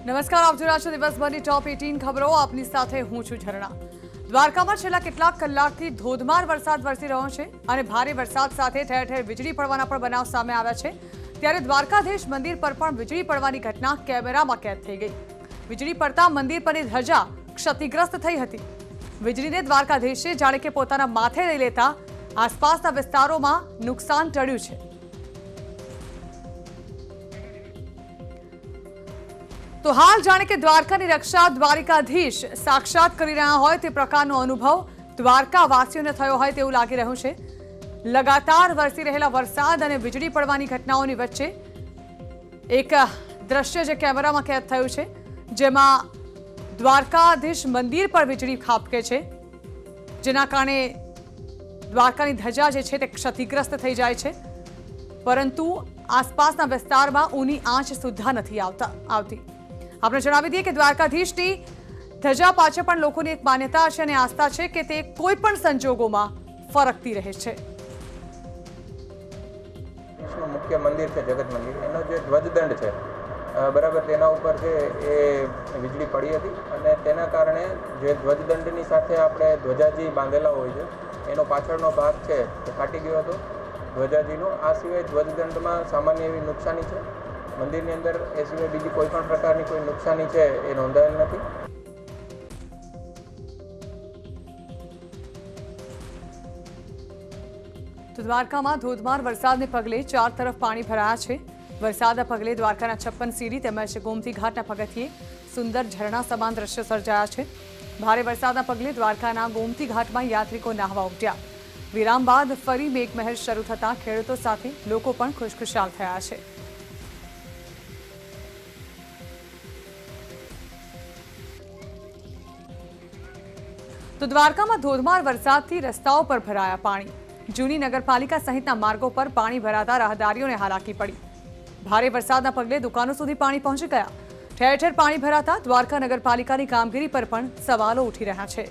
નમસ્કાર, આપ જોઈ રહ્યા છો દિવસભરની ટોપ 18 ખબરો. આપની સાથે હું છું ઝરણા. દ્વારકામાં છેલ્લા કેટલાક કલાકથી ધોધમાર વરસાદ વરસી રહ્યો છે અને ભારે વરસાદ સાથે ઠેર ઠેર વીજળી પડવાના પણ બનાવ સામે આવ્યા છે. ત્યારે દ્વારકાધીશ મંદિર પર પણ વીજળી પડવાની ઘટના કેમેરામાં કેદ થઈ ગઈ. વીજળી પડતા મંદિર પરની ધજા ક્ષતિગ્રસ્ત થઈ હતી. વીજળીને દ્વારકાધીશે જાણે કે પોતાના માથે લઈ લેતા આસપાસના વિસ્તારોમાં નુકસાન ટળ્યું છે. તો હાલ જાણે કે દ્વારકાની રક્ષા દ્વારિકાધીશ સાક્ષાત કરી રહ્યા હોય તે પ્રકારનો અનુભવ દ્વારકાવાસીઓને થયો હોય તેવું લાગી રહ્યું છે. લગાતાર વરસી રહેલા વરસાદ અને વીજળી પડવાની ઘટનાઓની વચ્ચે એક દ્રશ્ય જે કેમેરામાં કેદ થયું છે, જેમાં દ્વારકાધીશ મંદિર પર વીજળી ખાબકે છે, જેના કારણે દ્વારકાની ધજા જે છે તે ક્ષતિગ્રસ્ત થઈ જાય છે. પરંતુ આસપાસના વિસ્તારમાં ઊની આંચ સુદ્ધા નથી આવતી. આપણે જણાવી દઈએ કે દ્વારકાધીશની ધજા પાછળ પણ લોકોની એક માન્યતા છે અને આસ્થા છે કે તે કોઈ પણ સંજોગોમાં ફરકતી રહે છે. મુખ્ય મંદિર છે જગત મંદિર, એનો જે ધ્વજદંડ છે બરાબર, તેના ઉપર છે એ વીજળી પડી હતી અને તેના કારણે જે ધ્વજદંડની સાથે આપણે ધ્વજાજી બાંધેલા હોય છે એનો પાછળનો ભાગ છે તે ફાટી ગયો હતો ધ્વજાજીનો. આ સિવાય ધ્વજદંડમાં સામાન્ય એવી નુકસાની છે. મંદિરની અંદર એ સિવાય બીજી કોઈ પણ પ્રકારની કોઈ નુકસાની છે એ નોંધાયેલ નથી. તો દ્વારકામાં ધોધમાર વરસાદને પગલે ચાર તરફ પાણી ભરાયા છે. વરસાદના પગલે દ્વારકાના 56 સીડી તેમજ ગોમતી ઘાટના પગથિયે સુંદર ઝરણા સમાન દ્રશ્ય સર્જાયા છે. ભારે વરસાદના પગલે દ્વારકાના ગોમતી ઘાટમાં યાત્રિકો નાહવા ઉમટ્યા. વિરામ બાદ ફરી મેઘમહેર શરૂ થતા ખેડૂતો સાથે લોકો પણ ખુશખુશાલ થયા છે. તો દ્વારકામાં ધોધમાર વરસાદથી રસ્તાઓ પર ભરાયા પાણી. જૂની નગરપાલિકા સહિતના માર્ગો પર પાણી ભરાતા રાહદારીઓને હાલાકી પડી. ભારે વરસાદના પગલે દુકાનો સુધી પાણી પહોંચી ગયા. ઠેર ઠેર પાણી ભરાતા દ્વારકા નગરપાલિકાની કામગીરી પર પણ સવાલો ઉઠી રહ્યા છે.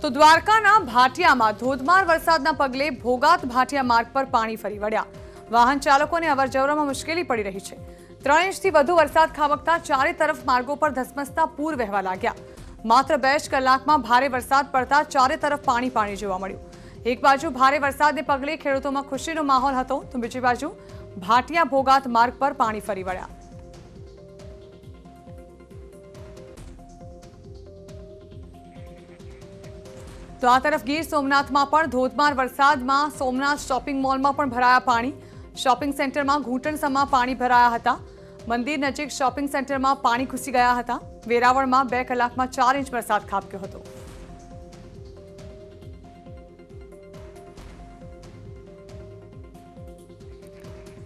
તો દ્વારકાના ભાટિયામાં ધોધમાર વરસાદના પગલે ભોગાત ભાટિયા માર્ગ પર પાણી ફરી વળ્યા. વાહન ચાલકોને અવરજવરમાં મુશ્કેલી પડી રહી છે. 3 ઇંચથી વધુ વરસાદ ખાબકતા ચારે તરફ માર્ગો પર ધસમસતા પૂર વહેવા લાગ્યા. માત્ર 2 કલાકમાં ભારે વરસાદ પડતા ચારે તરફ પાણી જોવા મળ્યું. એક બાજુ ભારે વરસાદને પગલે ખેડૂતોમાં ખુશીનો માહોલ હતો, તો બીજી બાજુ ભાટિયા ભોગાત માર્ગ પર પાણી ફરી વળ્યા. તો આ તરફ ગીર સોમનાથમાં પણ ધોધમાર વરસાદમાં સોમનાથ શોપિંગ મોલમાં પણ ભરાયા પાણી. શોપિંગ સેન્ટરમાં ઘૂંટણસમાં પાણી ભરાયા હતા. મંદિર નજીક શોપિંગ સેન્ટરમાં પાણી ઘૂસી ગયા હતા. વેરાવળમાં 2 કલાકમાં 4 ઇંચ વરસાદ ખાબક્યો હતો.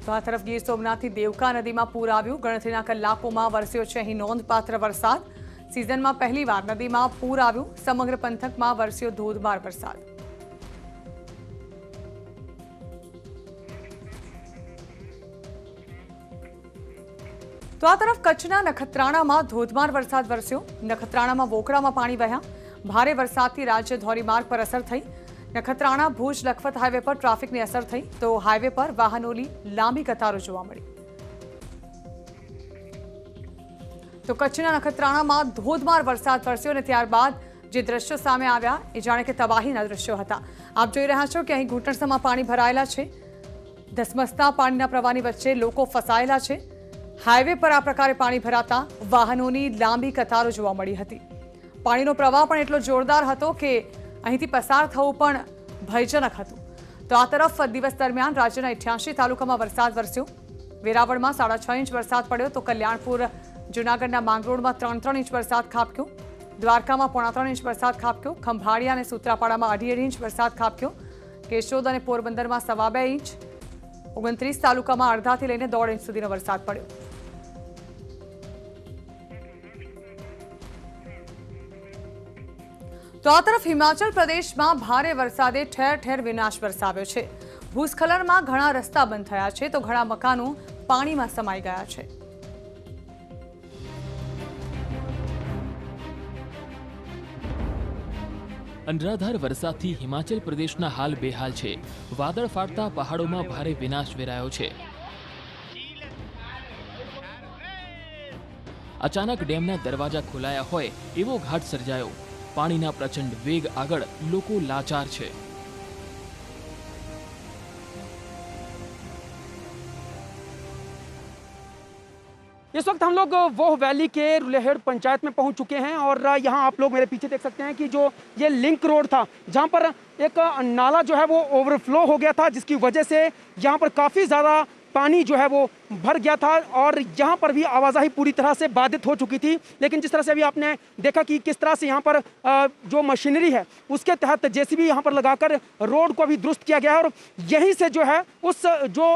તો આ તરફ ગીર સોમનાથથી દેવકા નદીમાં પૂર આવ્યું. ગણતરીના કલાકોમાં વરસ્યો છે અહીં નોંધપાત્ર વરસાદ. સિઝનમાં પહેલીવાર નદીમાં પૂર આવ્યું. સમગ્ર પંથકમાં વરસ્યો ધોધમાર વરસાદ. તો આ તરફ કચ્છના નખત્રાણામાં ધોધમાર વરસાદ વરસ્યો. નખત્રાણામાં વોકળામાં પાણી વહ્યા. ભારે વરસાદથી રાજ્ય ધોરીમાર્ગ પર અસર થઈ. નખત્રાણા ભુજ લખપત હાઈવે પર ટ્રાફિકની અસર થઈ, તો હાઈવે પર વાહનોની લાંબી કતારો જોવા મળી. તો કચ્છના નખત્રાણામાં ધોધમાર વરસાદ વરસ્યો અને ત્યારબાદ જે દ્રશ્યો સામે આવ્યા એ જાણે કે તબાહીના દ્રશ્યો હતા. આપ જોઈ રહ્યા છો કે અહીં ઘૂંટણસમાં પાણી ભરાયેલા છે. ધસમસતા પાણીના પ્રવાહની વચ્ચે લોકો ફસાયેલા છે. હાઈવે પર આ પ્રકારે પાણી ભરાતા વાહનોની લાંબી કતારો જોવા મળી હતી. પાણીનો પ્રવાહ પણ એટલો જોરદાર હતો કે અહીંથી પસાર થવું પણ ભયજનક હતું. તો આ તરફ દિવસ દરમિયાન રાજ્યના 88 તાલુકામાં વરસાદ વરસ્યો. વેરાવળમાં 6.5 ઇંચ વરસાદ પડ્યો, તો કલ્યાણપુર જૂનાગઢના માંગરોળમાં 3.3 ઇંચ વરસાદ ખાબક્યો. દ્વારકામાં 3.5 ઇંચ વરસાદ ખાબક્યો. ખંભાળિયા અને સૂત્રાપાડામાં 2.5 ઇંચ વરસાદ ખાબક્યો. કેશોદ અને પોરબંદરમાં 2.25 ઇંચ. 29 તાલુકામાં અડધાથી લઈને 1.5 ઇંચ સુધીનો વરસાદ પડ્યો. તો આ તરફ હિમાચલ પ્રદેશમાં ભારે વરસાદે ઠેર ઠેર વિનાશ વરસાવ્યો છે. ભૂસ્ખલનમાં ઘણા રસ્તા બંધ થયા છે, તો ઘણા મકાનો પાણીમાં સમાઈ ગયા છે. અનરાધાર વરસાદથી હિમાચલ પ્રદેશના હાલ બેહાલ છે. વાદળ ફાટતા પહાડોમાં ભારે વિનાશ વેરાયો છે. અચાનક ડેમના દરવાજા ખોલાયા હોય એવો ઘાટ સર્જાયો. પાણીના પ્રચંડ વેગ આગળ લોકો લાચાર છે. इस वक्त हम लोग वो वैली के रुलेहेड़ पंचायत में पहुंच चुके हैं और यहाँ आप लोग मेरे पीछे देख सकते हैं कि जो ये लिंक रोड था, जहाँ पर एक नाला जो है वो ओवरफ्लो हो गया था, जिसकी वजह से यहाँ पर काफ़ी ज़्यादा पानी जो है वो भर गया था और यहाँ पर भी आवाजाही पूरी तरह से बाधित हो चुकी थी. लेकिन जिस तरह से अभी आपने देखा कि किस तरह से यहाँ पर जो मशीनरी है उसके तहत जेसीबी यहाँ पर लगाकर रोड को अभी दुरुस्त किया गया है और यहीं से जो है उस जो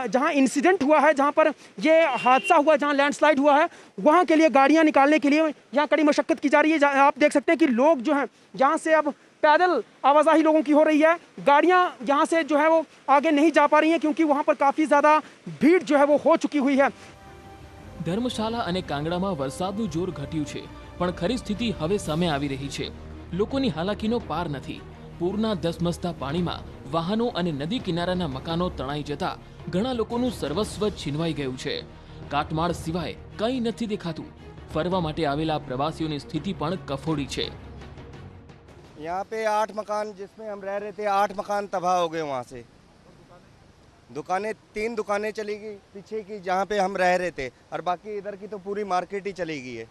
जहाँ इंसिडेंट हुआ है, जहाँ पर ये हादसा हुआ, जहाँ लैंडस्लाइड हुआ है, वहाँ के लिए गाड़ियाँ निकालने के लिए यहाँ कड़ी मशक्कत की जा रही है. आप देख सकते हैं कि लोग जो हैं यहाँ से अब पैदल आवाजाही लोगों की हो रही है. गाड़ियां यहां से जो है वो आगे नहीं जा पा रही हैं क्योंकि वहां पर काफी ज्यादा भीड़ जो है वो हो चुकी हुई है. ધર્મશાલા અને કાંગડામાં વરસાદનું જોર ઘટ્યું છે, પણ ખરી સ્થિતિ હવે સામે આવી રહી છે. લોકોની હાલાકીનો પાર નથી. પૂરના ધસમસતા પાણીમાં વાહનો અને નદી કિનારાના મકાનો તણાઈ જતા ઘણા લોકોનું સર્વસ્વ છીનવાઈ ગયું છે. કાટમાળ સિવાય કંઈ નથી દેખાતું. ફરવા માટે આવેલા પ્રવાસીઓની સ્થિતિ પણ કફોડી છે. यहाँ पे 8 मकान जिसमें हम रह रहे थे, 8 मकान तबाह हो गए. वहाँ से दुकानें 3 दुकानें चली गई पीछे की जहाँ पे हम रह रहे थे और बाकी इधर की तो पूरी मार्केट ही चली गई है.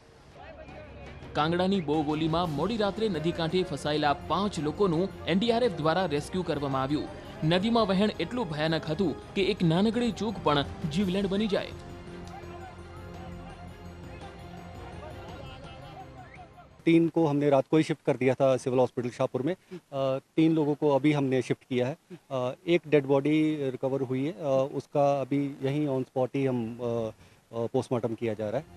કાંગડાની બોગોલીમાં મોડી રાત્રે નદી કાંઠે ફસાયેલા 5 લોકોનું એનડીઆરએફ દ્વારા રેસ્ક્યુ કરવામાં આવ્યું. નદીમાં વહેણ એટલું ભયાનક હતું કે એક નાનકડી ચૂક પણ જીવલેણ બની જાય. 3 को हमने रात को ही शिफ्ट कर दिया था सिविल हॉस्पिटल शाहपुर में. 3 लोगों को अभी हमने शिफ्ट किया है. एक डेड बॉडी रिकवर हुई है, उसका अभी यहीं ऑन स्पॉट ही हम पोस्टमार्टम किया जा रहा है.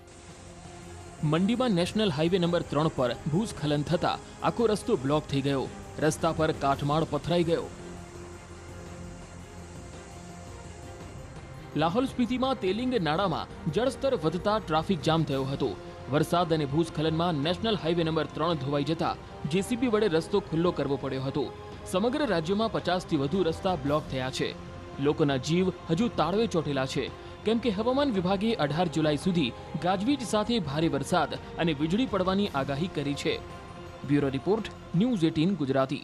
મંડીમાં નેશનલ હાઈવે નંબર 3 પર ભૂસ્ખલન થતા આખો રસ્તો બ્લોક થઈ ગયો. રસ્તા પર કાટમાળ પથરાઈ ગયો. લાહોલ સ્પીતિમાં તેલિંગ નાળામાં જળસ્તર વધતા ટ્રાફિક જામ થયો હતો. વરસાદ અને ભૂસ્ખલનમાં નેશનલ હાઈવે નંબર 3 ધોવાઈ જતા જેસીબી વડે રસ્તો ખુલ્લો કરવો પડ્યો હતો. સમગ્ર રાજ્યમાં 50થી વધુ રસ્તા બ્લોક થયા છે. લોકોના જીવ હજુ તાળવે ચોટેલા છે, કેમ કે હવામાન વિભાગે 18 જુલાઈ સુધી ગાજવીજ સાથે ભારે વરસાદ અને વીજળી પડવાની આગાહી કરી છે. Bureau report, news 18 Gujarati.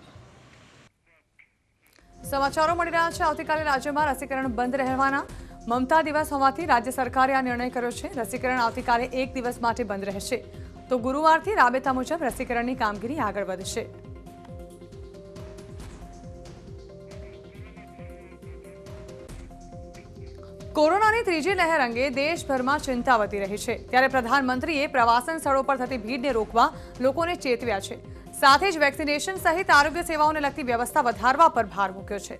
સમાચારો મળી રહ્યા છે. આવતીકાલે રાજ્યમાં રસીકરણ બંધ રહેવાના મમતા દિવસ હોવાથી રાજ્ય સરકારે આ નિર્ણય કર્યો છે. રસીકરણ આવતીકાલે 1 દિવસ માટે બંધ રહેશે, તો ગુરુવારથી રાબેતા મુજબ રસીકરણની કામગીરી આગળ વધશે. કોરોનાની ત્રીજી લહેર અંગે દેશભરમાં ચિંતા વધી રહી છે. ત્યારે પ્રધાનમંત્રીએ પ્રવાસન સ્થળો પર થતી ભીડને રોકવા લોકોને ચેતવ્યા છે. સાથે જ વેક્સિનેશન સહિત આરોગ્ય સેવાઓને લગતી વ્યવસ્થા વધારવા પર ભાર મૂક્યો છે.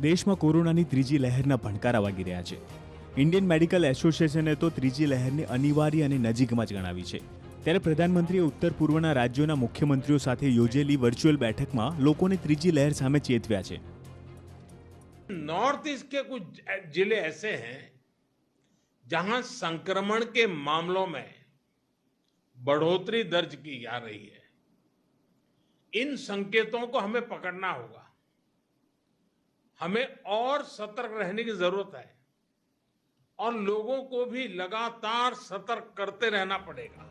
દેશમાં કોરોનાની ત્રીજી લહેરના ભણકારા વાગી રહ્યા છે. ઇન્ડિયન મેડિકલ એસોસિએશને તો ત્રીજી લહેરને અનિવાર્ય અને નજીકમાં જ ગણાવી છે. ત્યારે પ્રધાનમંત્રીએ ઉત્તર પૂર્વના રાજ્યોના મુખ્યમંત્રીઓ સાથે યોજેલી વર્ચ્યુઅલ બેઠકમાં લોકોને ત્રીજી લહેર સામે ચેતવ્યા છે. नॉर्थ ईस्ट के कुछ जिले ऐसे हैं जहां संक्रमण के मामलों में बढ़ोतरी दर्ज की जा रही है. इन संकेतों को हमें पकड़ना होगा. हमें और सतर्क रहने की जरूरत है और लोगों को भी लगातार सतर्क करते रहना पड़ेगा.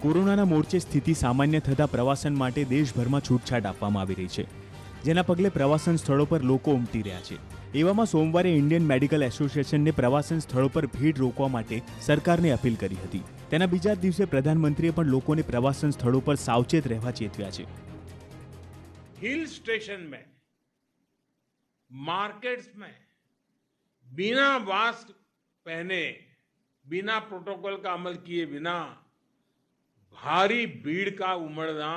કોરોનાના મોરચે સ્થિતિ સામાન્ય થતા પ્રવાસન માટે દેશભરમાં છૂટછાટ આપવામાં આવી રહી છે, જેના પગલે પ્રવાસન સ્થળો પર લોકો ઉમટી રહ્યા છે. એવામાં સોમવારે ઇન્ડિયન મેડિકલ એસોસિએશનને પ્રવાસન સ્થળો પર ભીડ રોકવા માટે સરકારને અપીલ કરી હતી. તેના બીજા જ દિવસે પ્રધાનમંત્રીએ પણ લોકોને પ્રવાસન સ્થળો પર સાવચેત રહેવા ચેતવ્યા છે. हिल स्टेशन में, मार्केट्स में बिना मास्क पहने, बिना प्रोटोकॉल का अमल किए बिना भारी भीड़ का उमड़ना,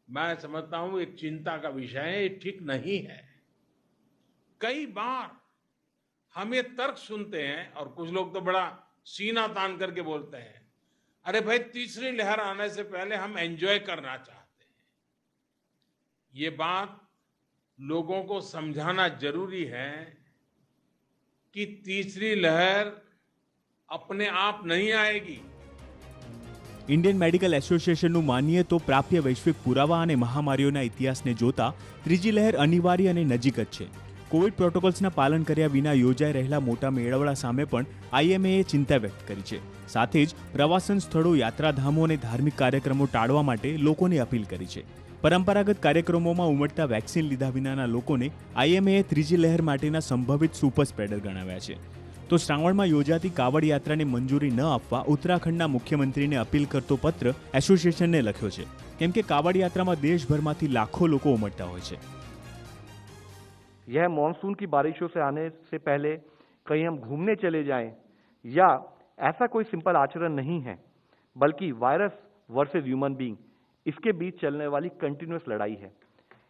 मैं समझता हूं एक चिंता का विषय है. ये ठीक नहीं है. कई बार हम ये तर्क सुनते हैं और कुछ लोग तो बड़ा सीना तान करके बोलते हैं, अरे भाई तीसरी लहर आने से पहले हम एंजॉय करना चाहते हैं. ये बात लोगों को समझाना जरूरी है कि तीसरी लहर अपने आप नहीं आएगी। ઇન્ડિયન મેડિકલ એસોસિએશનનું માનીએ તો પ્રાપ્ય વૈશ્વિક પુરાવા અને મહામારીઓના ઇતિહાસને જોતા ત્રીજી લહેર અનિવાર્ય અને નજીક જ છે. કોવિડ પ્રોટોકોલ્સના પાલન કર્યા વિના યોજાઈ રહેલા મોટા મેળાવડા સામે પણ આઈએમએએ ચિંતા વ્યક્ત કરી છે. સાથે જ પ્રવાસન સ્થળો, યાત્રાધામો અને ધાર્મિક કાર્યક્રમો ટાળવા માટે લોકોને અપીલ કરી છે. પરંપરાગત કાર્યક્રમોમાં ઉમટતા વેક્સિન લીધા વિનાના લોકોને આઈએમએએ ત્રીજી લહેર માટેના સંભવિત સુપર સ્પ્રેડર ગણાવ્યા છે. તો શ્રાવણમાં યોજાતી કાવડ યાત્રાને મંજૂરી ન આપવા ઉત્તરાખંડના મુખ્યમંત્રીને અપીલ કરતો પત્ર એસોસિએશનને લખ્યો છે, કેમ કે કાવડ યાત્રામાં દેશભરમાંથી લાખો લોકો ઉમટતા હોય છે. यह मॉनसून की बारिशों से आने से पहले कहीं हम घूमने चले जाएं या ऐसा कोई सिंपल आचरण नहीं है, बल्कि वायरस वर्सेस ह्यूमन बीइंग, इसके बीच चलने वाली कंटिन्यूअस लड़ाई है.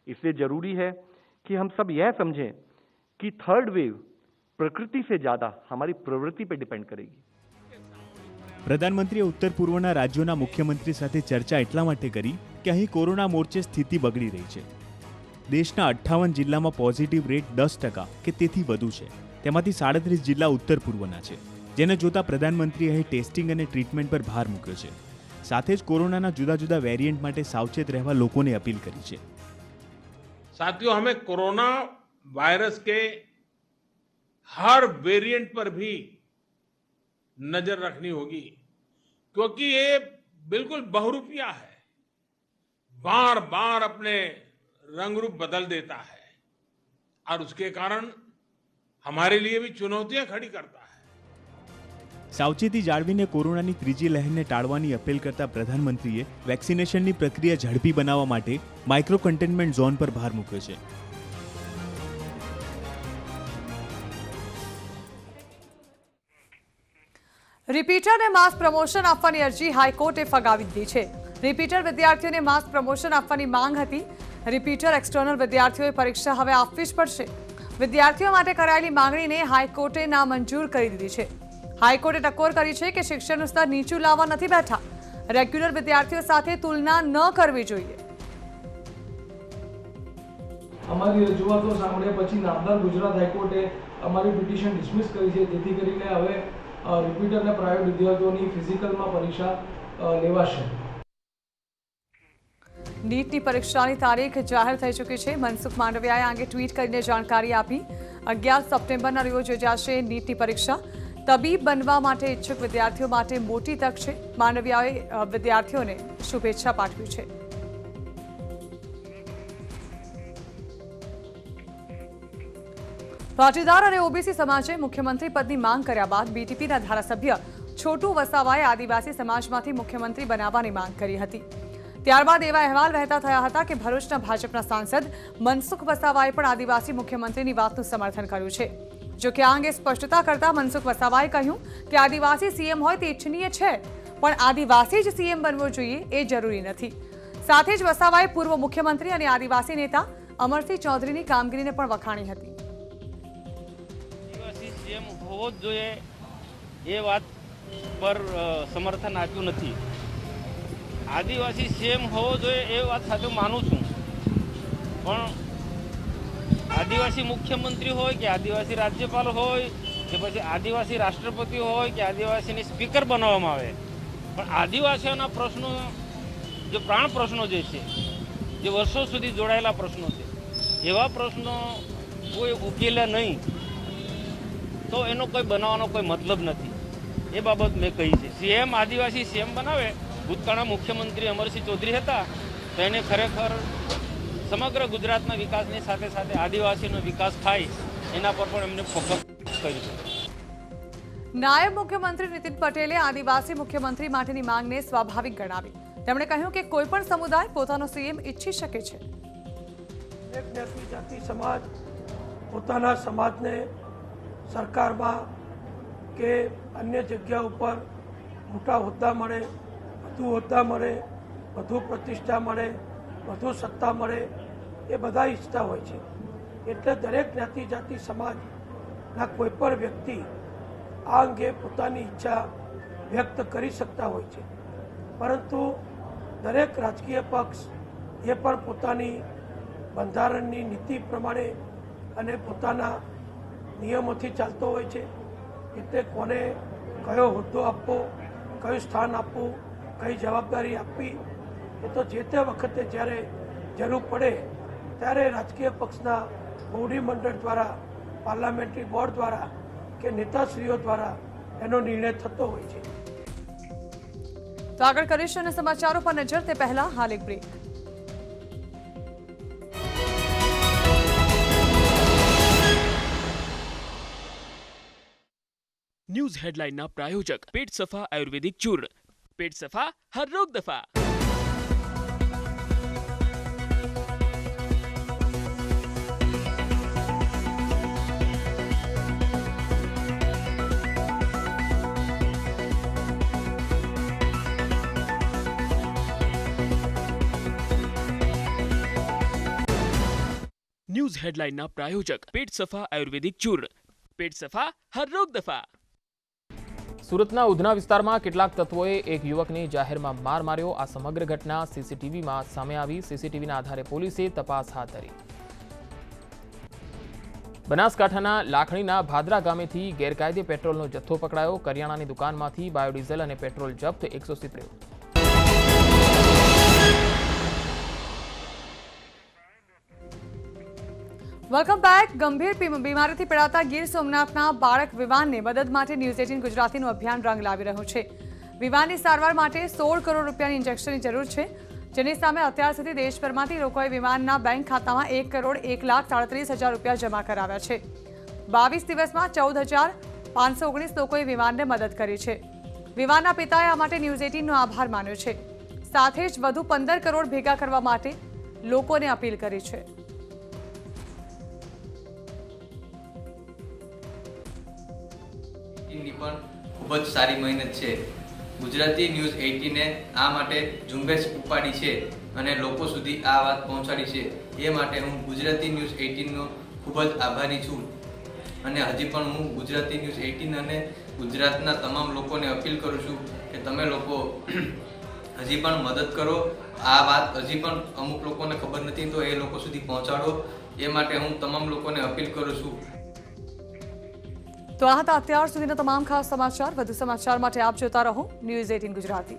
इसलिए जरूरी है कि हम सब यह समझें कि थर्ड वेव प्रकृति से ज्यादा हमारी प्रवृत्ति पर डिपेंड करेगी. પ્રધાનમંત્રીએ ઉત્તર પૂર્વના રાજ્યોના મુખ્યમંત્રી સાથે ચર્ચા એટલા માટે કરી કે અહીં કોરોના મોરચે સ્થિતિ બગડી રહી છે. દેશના 58 જિલ્લામાં પોઝિટિવ રેટ 10% કે તેથી વધુ છે. તેમાંથી 37 જિલ્લા ઉત્તર પૂર્વના છે, જેને જોતા પ્રધાનમંત્રીએ અહીં ટેસ્ટિંગ અને ટ્રીટમેન્ટ પર ભાર મૂક્યો છે. સાથે જ કોરોનાના જુદા જુદા વેરિયન્ટ માટે સાવચેત રહેવા લોકોને અપીલ કરી છે. साथियों, हमें कोरोना वायरस के हर वेरिएंट पर भी नजर रखनी होगी, क्योंकि ये बिल्कुल बहुरूपिया है, बार बार अपने रंग रूप बदल देता है और उसके कारण हमारे लिए भी चुनौतियां खड़ी करता है. સાવચેતી જાળવીને કોરોનાની ત્રીજી લહેરને ટાળવાની અપીલ કરતા પ્રધાનમંત્રીએ વેક્સિનેશનની પ્રક્રિયા ઝડપી બનાવવા માટે માઇક્રો કન્ટેનમેન્ટ ઝોન પર ભાર મૂક્યો છે. રિપીટરને માસ પ્રમોશન આપવાની અરજી હાઈકોર્ટે ફગાવી દીધી છે. રિપીટર વિદ્યાર્થીઓને માસ પ્રમોશન આપવાની માંગ હતી. રિપીટર એક્સટર્નલ વિદ્યાર્થીઓએ પરીક્ષા હવે આપવી જ પડશે. વિદ્યાર્થીઓ માટે કરાયેલી માંગણીને હાઈકોર્ટે નામંજૂર કરી દીધી છે. હાઈકોર્ટે ટકોર કરી છે કે શિક્ષણનું સ્તર નીચું લાવવા નથી બેઠા. રેગ્યુલર વિદ્યાર્થીઓ સાથે તુલના ન કરવી જોઈએ. અમારી રજૂઆતો સાંભળ્યા પછી નામદાર ગુજરાત હાઈકોર્ટે અમારી પિટિશન ડિસમિસ કરી છે, જેથી કરીને હવે રિપીટર અને પ્રાઇવેટ વિદ્યાર્થીઓની ફિઝિકલમાં પરીક્ષા લેવાશે. નીટની પરીક્ષાની તારીખ જાહેર થઈ ચૂકી છે. મનસુખ માંડવિયાએ આ અંગે ટ્વીટ કરીને જાણકારી આપી. 11 સપ્ટેમ્બરના રોજ યોજાશે નીટની પરીક્ષા. તબીબ બનવા માટે ઈચ્છુક વિદ્યાર્થીઓ માટે મોટી તક છે. માંડવિયાએ વિદ્યાર્થીઓને શુભેચ્છા પાઠવી છે. પાટીદાર અને ઓબીસી સમાજે મુખ્યમંત્રી પદની માંગ કર્યા બાદ બીટીપીના ધારાસભ્ય છોટુ વસાવાએ આદિવાસી સમાજમાંથી મુખ્યમંત્રી બનાવવાની માંગ કરી હતી. ત્યારબાદ એવા અહેવાલ વહેતા થયા હતા કે ભરૂચના ભાજપના સાંસદ મનસુખ વસાવાએ પણ આદિવાસી મુખ્યમંત્રીની વાતનું સમર્થન કર્યું છે. જો કે આ અંગે સ્પષ્ટતા કરતા મનસુખ વસાવાએ કહ્યું કે આદિવાસી સીએમ હોય તે ઇચ્છનીય છે, પણ આદિવાસી જ સીએમ બનવો જોઈએ એ જરૂરી નથી. સાથે જ વસાવાએ પૂર્વ મુખ્યમંત્રી અને આદિવાસી નેતા અમરસિંહ ચૌધરીની કામગીરીને પણ વખાણી હતી. આદિવાસી સીએમ હોવો જ જોઈએ એ વાત પર સમર્થન આપ્યું નથી. આદિવાસી સીએમ હોવો જોઈએ એ વાત સાથે માનું છું, પણ આદિવાસી મુખ્યમંત્રી હોય કે આદિવાસી રાજ્યપાલ હોય કે પછી આદિવાસી રાષ્ટ્રપતિ હોય કે આદિવાસીની સ્પીકર બનાવવામાં આવે, પણ આદિવાસીઓના પ્રશ્નો, જે પ્રાણ પ્રશ્નો જે છે, જે વર્ષો સુધી જોડાયેલા પ્રશ્નો છે, એવા પ્રશ્નો કોઈ ઉકેલ્યા નહીં તો એનો કોઈ બનાવવાનો કોઈ મતલબ નથી. એ બાબત મેં કહી છે. સીએમ આદિવાસી સીએમ બનાવે. ભૂતકાળના મુખ્યમંત્રી અમરસિંહ ચૌધરી હતા, તો એને ખરેખર સમગ્ર ગુજરાતના વિકાસની સાથે સાથે આદિવાસીનો વિકાસ થાય એના પર પણ એમને ફોકસ કર્યું છે. નાયબ મુખ્યમંત્રી નીતિન પટેલે આદિવાસી મુખ્યમંત્રી માટેની માંગને સ્વાભાવિક ગણાવી. તેમણે કહ્યું કે કોઈ પણ સમુદાય પોતાનો સીએમ ઈચ્છી શકે છે. એક જાતિ સમાજ પોતાના સમાજને સરકારમાં કે અન્ય જગ્યા ઉપર મોટા હોદ્દા મળે, વધુ હોદ્દા મળે, વધુ પ્રતિષ્ઠા મળે, વધુ સત્તા મળે, એ બધા ઈચ્છતા હોય છે. એટલે દરેક જ્ઞાતિ જાતિ સમાજના કોઈ પણ વ્યક્તિ આ અંગે પોતાની ઈચ્છા વ્યક્ત કરી શકતા હોય છે. પરંતુ દરેક રાજકીય પક્ષ એ પણ પોતાની બંધારણની નીતિ પ્રમાણે અને પોતાના નિયમોથી ચાલતો હોય છે. એટલે કોને કયો હોદ્દો આપવો, કયું સ્થાન આપવું, કઈ જવાબદારી આપવી, એ તો જે તે વખતે જ્યારે જરૂર પડે ત્યારે રાજકીય પક્ષના બોડી મંડળ દ્વારા, પાર્લામેન્ટરી બોર્ડ દ્વારા કે નેતાશ્રીઓ દ્વારા એનો નિર્ણય થતો હોય છે. તો આગળ કરીશું અને સમાચારો પર નજર તે પહેલા હાલ એક બ્રેક. ન્યૂઝ હેડલાઇનના પ્રાયોજક પેટ સફા આયુર્વેદિક ચૂર્ણ. પેટ સફા હર રોગ દફા. ન્યૂઝ હેડલાઇનના પ્રાયોજક પેટ સફા આયુર્વેદિક ચૂર્ણ. પેટ સફા હર રોગ દફા. સુરતના ઉધના વિસ્તારમાં કેટલાક તત્વોએ એક યુવકને જાહેરમાં માર માર્યો. આ સમગ્ર ઘટના સીસીટીવીમાં સામે આવી. સીસીટીવીના આધારે પોલીસે તપાસ હાથ ધરી. બનાસકાંઠાના લાખણીના ભાદરા ગામેથી ગેરકાયદે પેટ્રોલનો જથ્થો પકડાયો. કરિયાણાની દુકાનમાંથી બાયોડીઝલ અને પેટ્રોલ જપ્ત 170. Welcome back. ગંભીર બીમારીથી પીડાતા ગીર સોમનાથના બાળક વિવાનને મદદ માટે ન્યૂઝ 18 ગુજરાતીનું અભિયાન રંગ લાવી રહ્યું છે. વિવાનની સારવાર માટે 16 કરોડ રૂપિયાની ઇન્જેક્શનની જરૂર છે, જેની સામે અત્યાર સુધી દેશભરમાંથી લોકોએ વિવાનના બેંક ખાતામાં 1,37,30,000 રૂપિયા જમા કરાવ્યા છે. 22 દિવસમાં 14,519 લોકોએ વિવાનને મદદ કરી છે. વિવાનના પિતાએ આ માટે ન્યૂઝ 18નો આભાર માન્યો છે. સાથે જ વધુ 15 કરોડ ભેગા કરવા માટે લોકોને અપીલ કરી છે. ની પણ ખૂબ જ સારી મહેનત છે. ગુજરાતી ન્યૂઝ 18એ આ માટે ઝુંબેશ ઉપાડી છે અને લોકો સુધી આ વાત પહોંચાડી છે. એ માટે હું ગુજરાતી ન્યૂઝ 18નો ખૂબ જ આભારી છું અને હજી પણ હું ગુજરાતી ન્યૂઝ 18 અને ગુજરાતના તમામ લોકોને અપીલ કરું છું કે તમે લોકો હજી પણ મદદ કરો. આ વાત હજી પણ અમુક લોકોને ખબર નથી તો એ લોકો સુધી પહોંચાડો. એ માટે હું તમામ લોકોને અપીલ કરું છું. તો આ હતા અત્યાર સુધીના તમામ ખાસ સમાચાર. વધુ સમાચાર માટે આપ જોતા રહો ન્યૂઝ 18 ગુજરાતી.